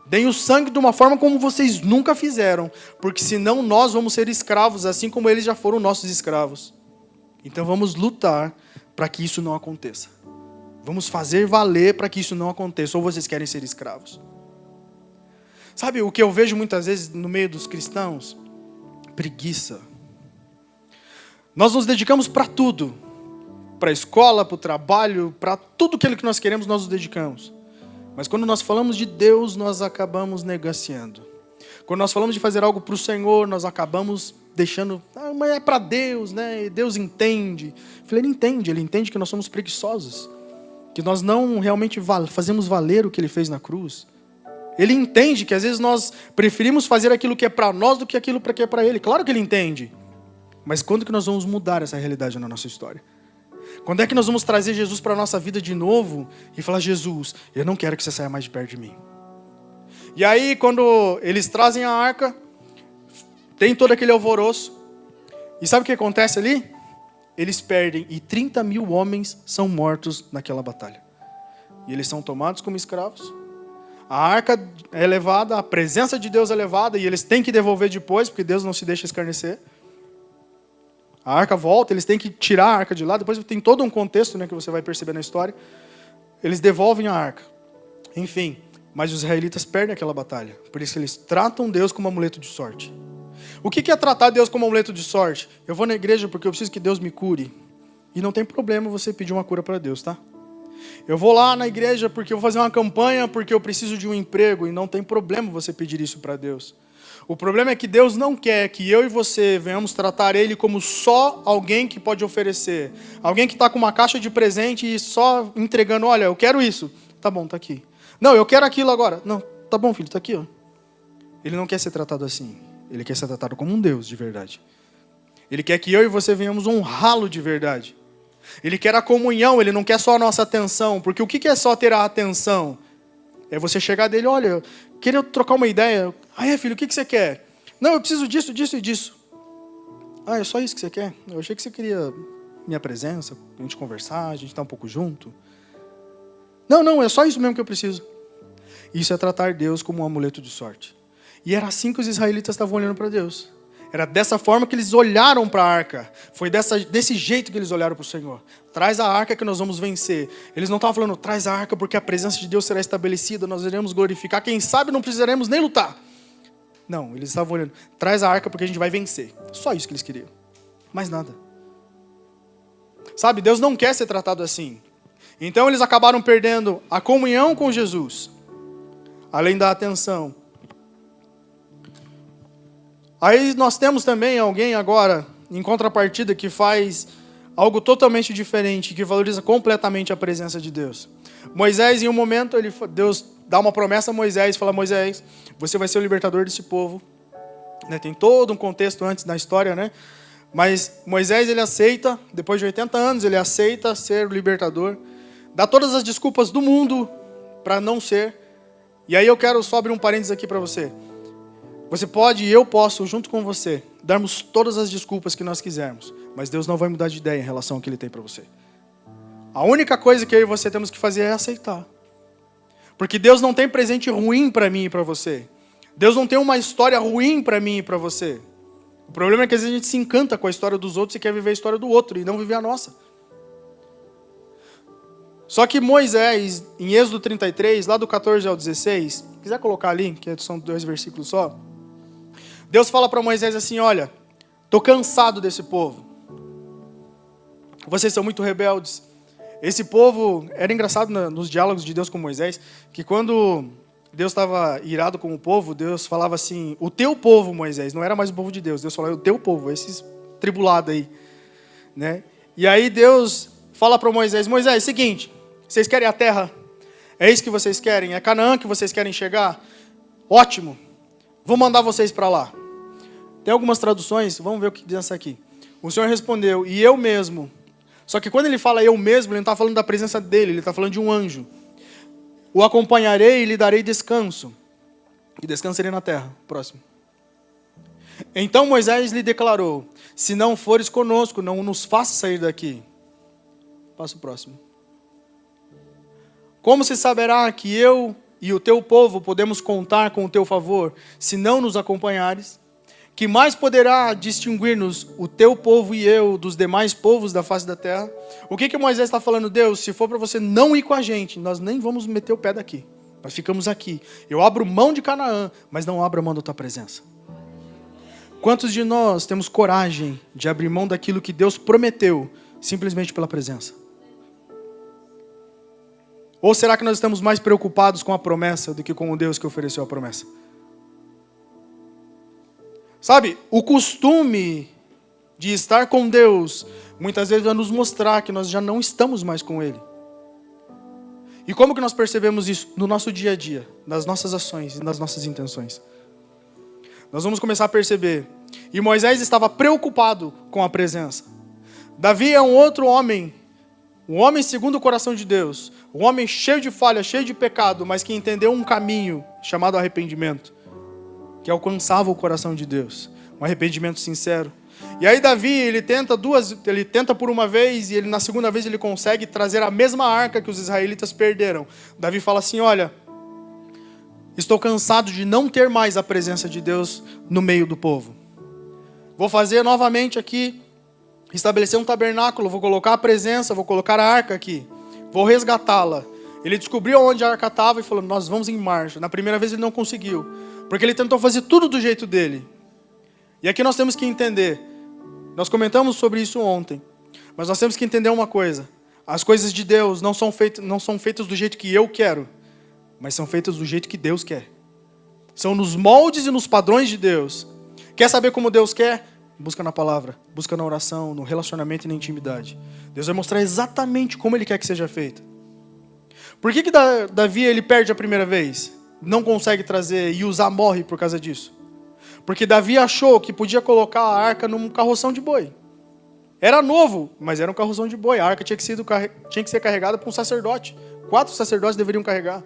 deem o sangue de uma forma como vocês nunca fizeram, porque senão nós vamos ser escravos, assim como eles já foram nossos escravos. Então vamos lutar para que isso não aconteça. Vamos fazer valer para que isso não aconteça, ou vocês querem ser escravos. Sabe o que eu vejo muitas vezes no meio dos cristãos? Preguiça. Nós nos dedicamos para tudo. Para a escola, para o trabalho, para tudo aquilo que nós queremos, nós nos dedicamos. Mas quando nós falamos de Deus, nós acabamos negaciando. Quando nós falamos de fazer algo para o Senhor, nós acabamos deixando, mas é para Deus, né? Deus entende. Eu falei, ele entende que nós somos preguiçosos. Que nós não realmente fazemos valer o que Ele fez na cruz. Ele entende que às vezes nós preferimos fazer aquilo que é para nós do que aquilo que é para Ele. Claro que Ele entende. Mas quando que nós vamos mudar essa realidade na nossa história? Quando é que nós vamos trazer Jesus para a nossa vida de novo e falar, Jesus, eu não quero que você saia mais de perto de mim. E aí quando eles trazem a arca, tem todo aquele alvoroço. E sabe o que acontece ali? Eles perdem e 30 mil homens são mortos naquela batalha. E eles são tomados como escravos. A arca é levada, a presença de Deus é levada e eles têm que devolver depois, porque Deus não se deixa escarnecer. A arca volta, eles têm que tirar a arca de lá, depois tem todo um contexto, né, que você vai perceber na história. Eles devolvem a arca. Enfim, mas os israelitas perdem aquela batalha. Por isso eles tratam Deus como amuleto de sorte. O que é tratar Deus como amuleto de sorte? Eu vou na igreja porque eu preciso que Deus me cure. E não tem problema você pedir uma cura para Deus, tá? Eu vou lá na igreja porque eu vou fazer uma campanha, porque eu preciso de um emprego, e não tem problema você pedir isso para Deus. O problema é que Deus não quer que eu e você venhamos tratar Ele como só alguém que pode oferecer. Alguém que está com uma caixa de presente e só entregando, olha, eu quero isso. Tá bom, tá aqui. Não, eu quero aquilo agora. Não, tá bom, filho, tá aqui, ó. Ele não quer ser tratado assim. Ele quer ser tratado como um Deus de verdade. Ele quer que eu e você venhamos honrá-lo de verdade. Ele quer a comunhão, ele não quer só a nossa atenção. Porque o que é só ter a atenção? É você chegar dele, olha, queria trocar uma ideia. Filho, o que você quer? Não, eu preciso disso, disso e disso. É só isso que você quer? Eu achei que você queria minha presença, a gente conversar, a gente estar um pouco junto. Não, é só isso mesmo que eu preciso. Isso é tratar Deus como um amuleto de sorte. E era assim que os israelitas estavam olhando para Deus. Era dessa forma que eles olharam para a arca. Foi desse jeito que eles olharam para o Senhor. Traz a arca que nós vamos vencer. Eles não estavam falando, traz a arca porque a presença de Deus será estabelecida, nós iremos glorificar. Quem sabe não precisaremos nem lutar. Não, eles estavam olhando, traz a arca porque a gente vai vencer. Só isso que eles queriam. Mais nada. Sabe, Deus não quer ser tratado assim. Então eles acabaram perdendo a comunhão com Jesus. Além da atenção. Aí nós temos também alguém agora, em contrapartida, que faz algo totalmente diferente, que valoriza completamente a presença de Deus. Moisés, em um momento, Deus dá uma promessa a Moisés, fala, Moisés, você vai ser o libertador desse povo. Tem todo um contexto antes da história, né? Mas Moisés, ele aceita, depois de 80 anos, ele aceita ser o libertador. Dá todas as desculpas do mundo para não ser. E aí eu quero só abrir um parênteses aqui para você. Você pode e eu posso, junto com você, darmos todas as desculpas que nós quisermos. Mas Deus não vai mudar de ideia em relação ao que Ele tem para você. A única coisa que eu e você temos que fazer é aceitar. Porque Deus não tem presente ruim para mim e para você. Deus não tem uma história ruim para mim e para você. O problema é que às vezes a gente se encanta com a história dos outros e quer viver a história do outro e não viver a nossa. Só que Moisés, em Êxodo 33, lá do 14 ao 16, se quiser colocar ali, que são 2 versículos só, Deus fala para Moisés assim, olha, estou cansado desse povo. Vocês são muito rebeldes. Esse povo, era engraçado nos diálogos de Deus com Moisés, que quando Deus estava irado com o povo, Deus falava assim, o teu povo, Moisés, não era mais o povo de Deus, Deus falava, o teu povo, esses tribulados aí, né? E aí Deus fala para Moisés, Moisés, seguinte, vocês querem a terra? É isso que vocês querem? É Canaã que vocês querem chegar? Ótimo, vou mandar vocês para lá. Tem algumas traduções, vamos ver o que diz essa aqui. O Senhor respondeu, e eu mesmo. Só que quando ele fala eu mesmo, ele não está falando da presença dele, ele está falando de um anjo. O acompanharei e lhe darei descanso. E descansarei na terra. Próximo. Então Moisés lhe declarou, se não fores conosco, não nos faça sair daqui. Passa o próximo. Como se saberá que eu e o teu povo podemos contar com o teu favor, se não nos acompanhares? Que mais poderá distinguir-nos o teu povo e eu dos demais povos da face da terra? O que Moisés está falando? Deus, se for para você não ir com a gente, nós nem vamos meter o pé daqui. Nós ficamos aqui. Eu abro mão de Canaã, mas não abro mão da tua presença. Quantos de nós temos coragem de abrir mão daquilo que Deus prometeu, simplesmente pela presença? Ou será que nós estamos mais preocupados com a promessa do que com o Deus que ofereceu a promessa? Sabe, o costume de estar com Deus, muitas vezes vai nos mostrar que nós já não estamos mais com Ele. E como que nós percebemos isso? No nosso dia a dia, nas nossas ações e nas nossas intenções. Nós vamos começar a perceber. E Moisés estava preocupado com a presença. Davi é um outro homem, um homem segundo o coração de Deus, um homem cheio de falha, cheio de pecado, mas que entendeu um caminho chamado arrependimento, que alcançava o coração de Deus, um arrependimento sincero. E aí Davi, ele tenta por uma vez, e na segunda vez ele consegue trazer a mesma arca que os israelitas perderam. Davi fala assim, olha, estou cansado de não ter mais a presença de Deus no meio do povo. Vou fazer novamente aqui, estabelecer um tabernáculo, vou colocar a presença, vou colocar a arca aqui, vou resgatá-la. Ele descobriu onde a arca estava e falou, nós vamos em marcha. Na primeira vez ele não conseguiu, porque ele tentou fazer tudo do jeito dele. E aqui nós temos que entender, nós comentamos sobre isso ontem, mas nós temos que entender uma coisa, as coisas de Deus não são feitas do jeito que eu quero, mas são feitas do jeito que Deus quer. São nos moldes e nos padrões de Deus. Quer saber como Deus quer? Busca na palavra, busca na oração, no relacionamento e na intimidade. Deus vai mostrar exatamente como Ele quer que seja feito. Por que Davi ele perde a primeira vez? Não consegue trazer e Uzá morre por causa disso. Porque Davi achou que podia colocar a arca num carroção de boi. Era novo, mas era um carroção de boi. A arca tinha que ser carregada por um sacerdote. 4 sacerdotes deveriam carregar.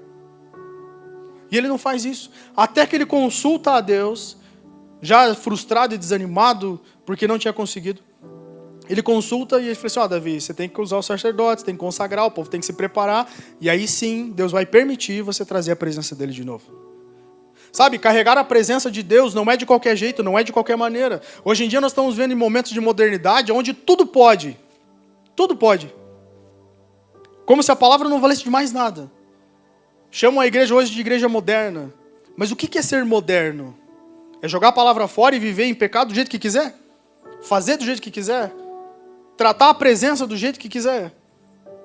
E ele não faz isso. Até que ele consulta a Deus, já frustrado e desanimado, porque não tinha conseguido. Ele consulta e ele fala assim, Davi, você tem que usar os sacerdotes, tem que consagrar, o povo tem que se preparar. E aí sim, Deus vai permitir você trazer a presença dele de novo. Sabe, carregar a presença de Deus não é de qualquer jeito, não é de qualquer maneira. Hoje em dia nós estamos vendo em momentos de modernidade, onde tudo pode. Tudo pode. Como se a palavra não valesse de mais nada. Chamam a igreja hoje de igreja moderna. Mas o que é ser moderno? É jogar a palavra fora e viver em pecado do jeito que quiser? Fazer do jeito que quiser? Tratar a presença do jeito que quiser?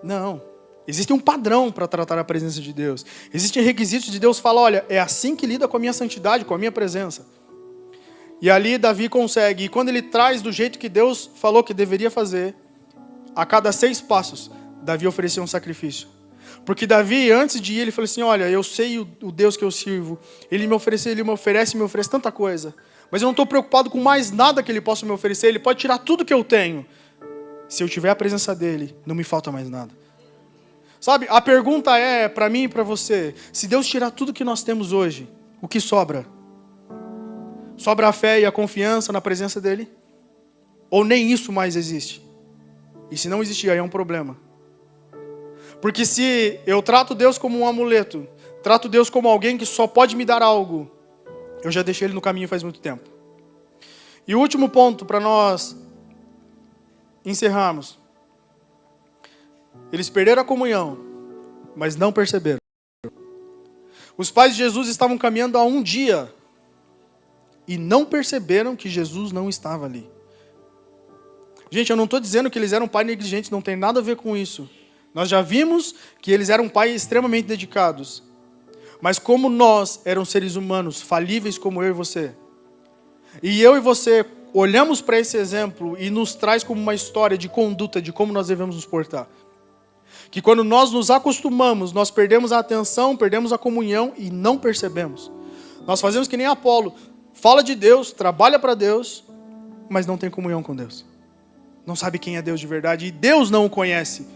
Não. Existe um padrão para tratar a presença de Deus. Existem requisitos de Deus falar, olha, é assim que lida com a minha santidade, com a minha presença. E ali Davi consegue. E quando ele traz do jeito que Deus falou que deveria fazer, a cada 6 passos, Davi oferecia um sacrifício. Porque Davi, antes de ir, ele falou assim, olha, eu sei o Deus que eu sirvo. Ele me oferece tanta coisa. Mas eu não estou preocupado com mais nada que ele possa me oferecer. Ele pode tirar tudo que eu tenho. Se eu tiver a presença dele, não me falta mais nada. Sabe, a pergunta é, para mim e para você, se Deus tirar tudo que nós temos hoje, o que sobra? Sobra a fé e a confiança na presença dele? Ou nem isso mais existe? E se não existir, aí é um problema. Porque se eu trato Deus como um amuleto, trato Deus como alguém que só pode me dar algo, eu já deixei ele no caminho faz muito tempo. E o último ponto para nós encerrarmos. Eles perderam a comunhão. mas não perceberam. Os pais de Jesus estavam caminhando há um dia e não perceberam que Jesus não estava ali. Gente, eu não estou dizendo que eles eram pais negligentes, não tem nada a ver com isso. Nós já vimos que eles eram pais extremamente dedicados. Mas como nós éramos seres humanos, falíveis como eu e você, e eu e você olhamos para esse exemplo e nos traz como uma história de conduta, de como nós devemos nos portar. Que quando nós nos acostumamos, nós perdemos a atenção, perdemos a comunhão e não percebemos. Nós fazemos que nem Apolo, fala de Deus, trabalha para Deus, mas não tem comunhão com Deus. Não sabe quem é Deus de verdade e Deus não o conhece.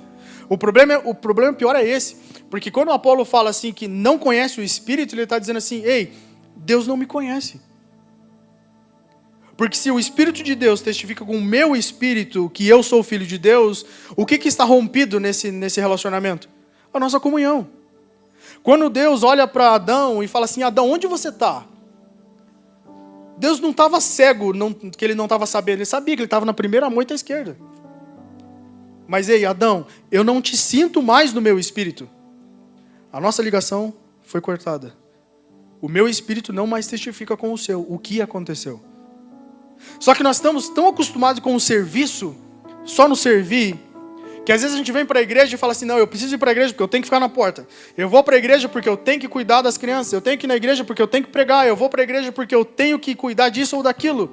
O problema pior é esse, porque quando o Apolo fala assim que não conhece o Espírito, ele está dizendo assim, ei, Deus não me conhece. Porque se o Espírito de Deus testifica com o meu Espírito que eu sou filho de Deus, o que está rompido nesse relacionamento? A nossa comunhão. Quando Deus olha para Adão e fala assim, Adão, onde você está? Deus não estava cego, que ele não estava sabendo, ele sabia que ele estava na primeira moita à esquerda. Mas ei, Adão, eu não te sinto mais no meu espírito. A nossa ligação foi cortada. O meu espírito não mais testifica com o seu. O que aconteceu? Só que nós estamos tão acostumados com o serviço, só no servir, que às vezes a gente vem para a igreja e fala assim, não, eu preciso ir para a igreja porque eu tenho que ficar na porta. Eu vou para a igreja porque eu tenho que cuidar das crianças. Eu tenho que ir na igreja porque eu tenho que pregar. Eu vou para a igreja porque eu tenho que cuidar disso ou daquilo.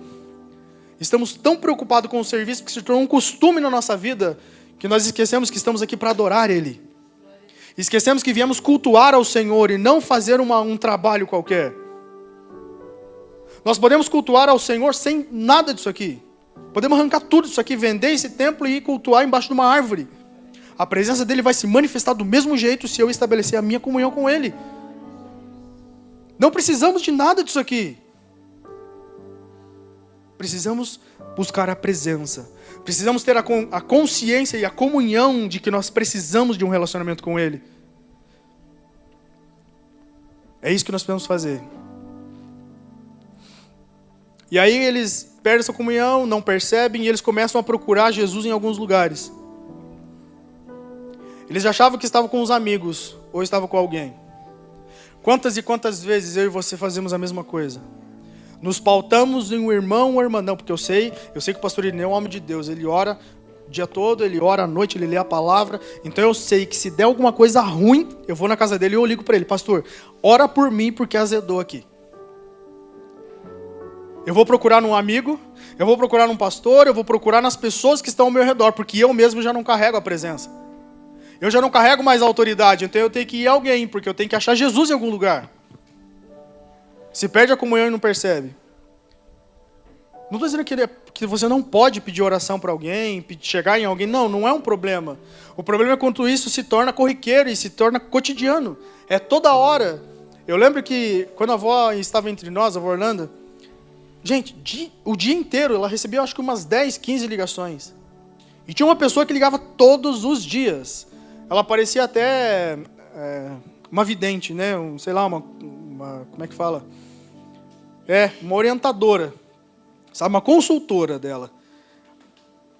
Estamos tão preocupados com o serviço que se tornou um costume na nossa vida, que nós esquecemos que estamos aqui para adorar Ele. Esquecemos que viemos cultuar ao Senhor e não fazer um trabalho qualquer. Nós podemos cultuar ao Senhor sem nada disso aqui. Podemos arrancar tudo disso aqui, vender esse templo e ir cultuar embaixo de uma árvore. A presença dele vai se manifestar do mesmo jeito se eu estabelecer a minha comunhão com ele. Não precisamos de nada disso aqui. Precisamos buscar a presença. Precisamos ter a consciência e a comunhão de que nós precisamos de um relacionamento com ele. É isso que nós precisamos fazer. E aí eles perdem essa comunhão, não percebem, e eles começam a procurar Jesus em alguns lugares. Eles achavam que estavam com os amigos, ou estavam com alguém. Quantas e quantas vezes eu e você fazemos a mesma coisa? Nos pautamos em um irmão ou irmã. Não, porque eu sei que o pastor Irineu é um homem de Deus. Ele ora o dia todo, ele ora à noite, ele lê a palavra. Então eu sei que se der alguma coisa ruim, eu vou na casa dele e eu ligo para ele. Pastor, ora por mim porque azedou aqui. Eu vou procurar num amigo, eu vou procurar num pastor, eu vou procurar nas pessoas que estão ao meu redor, porque eu mesmo já não carrego a presença. Eu já não carrego mais a autoridade, então eu tenho que ir a alguém, porque eu tenho que achar Jesus em algum lugar. Se perde a comunhão e não percebe. Não estou dizendo que você não pode pedir oração para alguém, chegar em alguém. Não, não é um problema. O problema é quando isso se torna corriqueiro e se torna cotidiano. É toda hora. Eu lembro que quando a avó estava entre nós, a avó Orlando, gente, o dia inteiro ela recebia acho que umas 10, 15 ligações. E tinha uma pessoa que ligava todos os dias. Ela parecia até uma vidente, né? Sei lá, como é que fala? Uma orientadora. Sabe, uma consultora dela.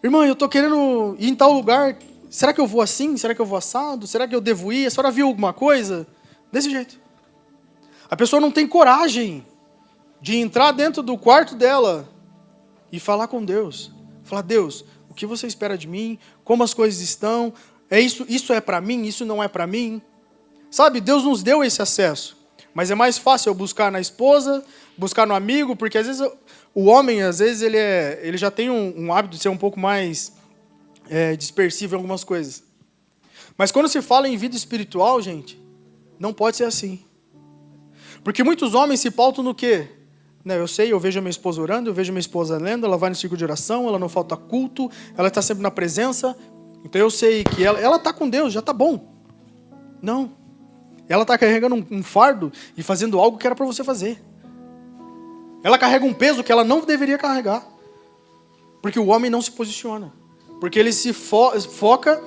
Irmã, eu estou querendo ir em tal lugar. Será que eu vou assim? Será que eu vou assado? Será que eu devo ir? A senhora viu alguma coisa? Desse jeito. A pessoa não tem coragem de entrar dentro do quarto dela e falar com Deus. Falar, Deus, o que você espera de mim? Como as coisas estão? Isso é para mim? Isso não é para mim? Sabe, Deus nos deu esse acesso. Mas é mais fácil eu buscar na esposa, buscar no amigo, porque às vezes o homem, às vezes, ele já tem um hábito de ser um pouco mais dispersivo em algumas coisas. Mas quando se fala em vida espiritual, gente, não pode ser assim. Porque muitos homens se pautam no quê? Eu vejo a minha esposa orando, eu vejo a minha esposa lendo, ela vai no círculo de oração, ela não falta culto, ela está sempre na presença. Então eu sei que ela está com Deus, já está bom. Não. Ela está carregando um fardo e fazendo algo que era para você fazer. Ela carrega um peso que ela não deveria carregar. Porque o homem não se posiciona. Porque ele se foca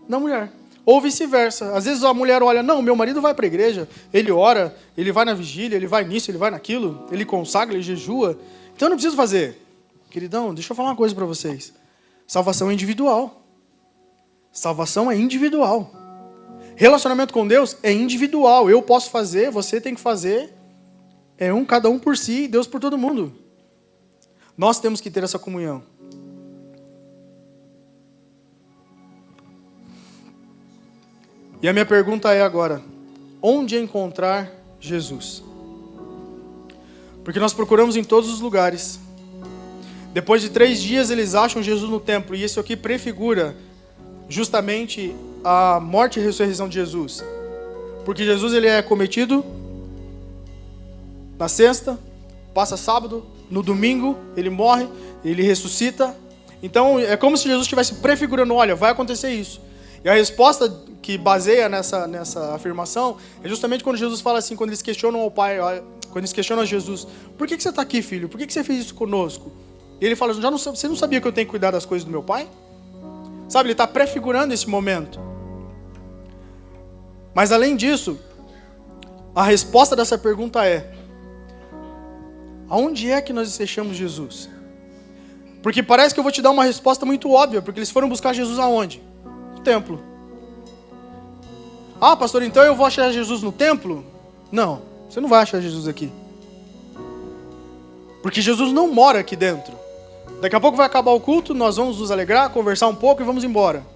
na mulher. Ou vice-versa. Às vezes a mulher olha, não, meu marido vai para a igreja, ele ora, ele vai na vigília, ele vai nisso, ele vai naquilo, ele consagra, ele jejua. Então eu não preciso fazer. Queridão, deixa eu falar uma coisa para vocês. Salvação é individual. Salvação é individual. Relacionamento com Deus é individual. Eu posso fazer, você tem que fazer. É cada um por si, Deus por todo mundo. Nós temos que ter essa comunhão. E a minha pergunta é agora: onde encontrar Jesus? Porque nós procuramos em todos os lugares. Depois de 3 dias eles acham Jesus no templo. E isso aqui prefigura justamente a morte e ressurreição de Jesus. Porque Jesus ele é cometido na sexta, passa sábado, no domingo ele morre, ele ressuscita. Então é como se Jesus estivesse prefigurando: olha, vai acontecer isso. E a resposta que baseia nessa afirmação é justamente quando Jesus fala assim, quando eles questionam ao Pai, quando eles questionam a Jesus: por que você está aqui, filho? Por que você fez isso conosco? E ele fala: você não sabia que eu tenho que cuidar das coisas do meu Pai? Sabe, ele está prefigurando esse momento. Mas além disso, a resposta dessa pergunta é: aonde é que nós deixamos Jesus? Porque parece que eu vou te dar uma resposta muito óbvia, porque eles foram buscar Jesus aonde? No templo. Ah, pastor, então eu vou achar Jesus no templo? Não, você não vai achar Jesus aqui. Porque Jesus não mora aqui dentro. Daqui a pouco vai acabar o culto, nós vamos nos alegrar, conversar um pouco e vamos embora.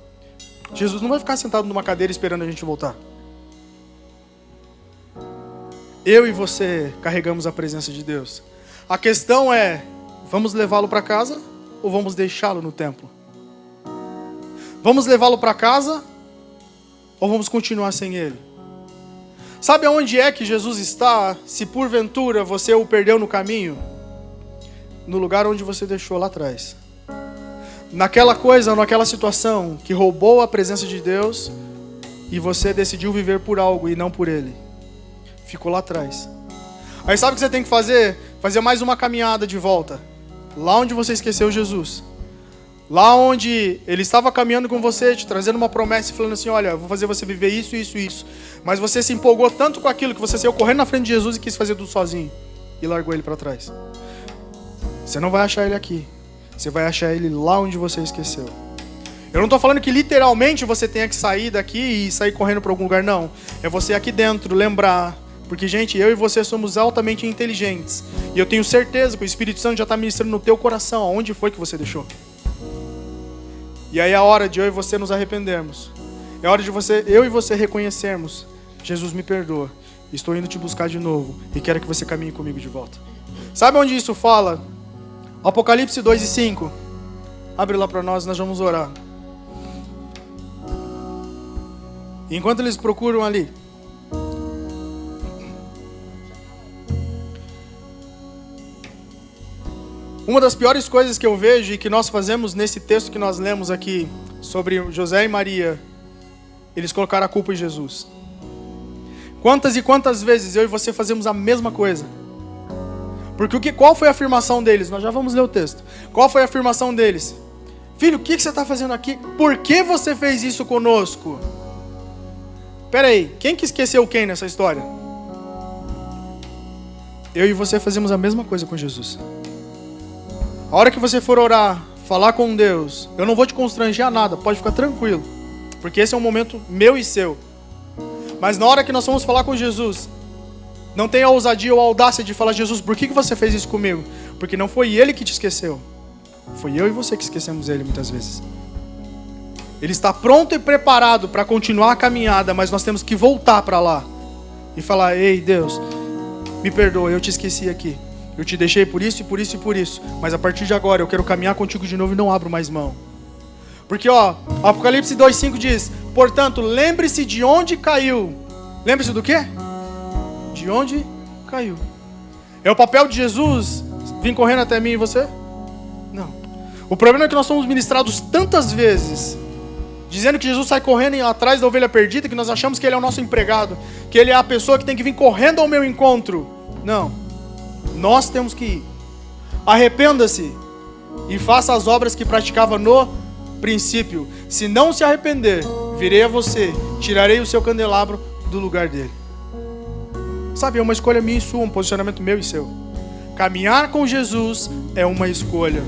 Jesus não vai ficar sentado numa cadeira esperando a gente voltar. Eu e você carregamos a presença de Deus. A questão é: vamos levá-lo para casa ou vamos deixá-lo no templo? Vamos levá-lo para casa ou vamos continuar sem ele? Sabe aonde é que Jesus está, se porventura você o perdeu no caminho? No lugar onde você deixou lá atrás. Naquela coisa, naquela situação que roubou a presença de Deus e você decidiu viver por algo e não por ele. Ficou lá atrás. Aí sabe o que você tem que fazer? Fazer mais uma caminhada de volta. Lá onde você esqueceu Jesus. Lá onde ele estava caminhando com você, te trazendo uma promessa e falando assim: olha, eu vou fazer você viver isso, isso, isso. Mas você se empolgou tanto com aquilo que você saiu correndo na frente de Jesus e quis fazer tudo sozinho. E largou ele para trás. Você não vai achar ele aqui. Você vai achar ele lá onde você esqueceu. Eu não estou falando que literalmente você tenha que sair daqui e sair correndo para algum lugar, não. É você aqui dentro lembrar. Porque, gente, eu e você somos altamente inteligentes. E eu tenho certeza que o Espírito Santo já está ministrando no teu coração aonde foi que você deixou. E aí é a hora de eu e você nos arrependermos. É a hora de eu e você reconhecermos: Jesus, me perdoa. Estou indo te buscar de novo e quero que você caminhe comigo de volta. Sabe onde isso fala? Apocalipse 2:5. Abre lá para nós vamos orar. Enquanto eles procuram ali, uma das piores coisas que eu vejo e que nós fazemos nesse texto que nós lemos aqui sobre José e Maria, eles colocaram a culpa em Jesus. Quantas e quantas vezes eu e você fazemos a mesma coisa? Porque qual foi a afirmação deles? Nós já vamos ler o texto. Qual foi a afirmação deles? Filho, o que você está fazendo aqui? Por que você fez isso conosco? Espera aí, quem que esqueceu quem nessa história? Eu e você fazemos a mesma coisa com Jesus. A hora que você for orar, falar com Deus, eu não vou te constranger a nada, pode ficar tranquilo. Porque esse é um momento meu e seu. Mas na hora que nós vamos falar com Jesus, não tenha a ousadia ou a audácia de falar: Jesus, por que você fez isso comigo? Porque não foi ele que te esqueceu. Foi eu e você que esquecemos ele muitas vezes. Ele está pronto e preparado para continuar a caminhada, mas nós temos que voltar para lá e falar: ei, Deus, me perdoa, eu te esqueci aqui. Eu te deixei por isso e por isso e por isso. Mas a partir de agora eu quero caminhar contigo de novo e não abro mais mão. Porque Apocalipse 2:5 diz: portanto, lembre-se de onde caiu. Lembre-se do quê? De onde caiu. É o papel de Jesus vir correndo até mim e você? Não. O problema é que nós somos ministrados tantas vezes, dizendo que Jesus sai correndo atrás da ovelha perdida, que nós achamos que ele é o nosso empregado, que ele é a pessoa que tem que vir correndo ao meu encontro. Não. Nós temos que ir. Arrependa-se e faça as obras que praticava no princípio. Se não se arrepender, virei a você, tirarei o seu candelabro do lugar dele. Sabe, é uma escolha minha e sua, um posicionamento meu e seu. Caminhar com Jesus é uma escolha.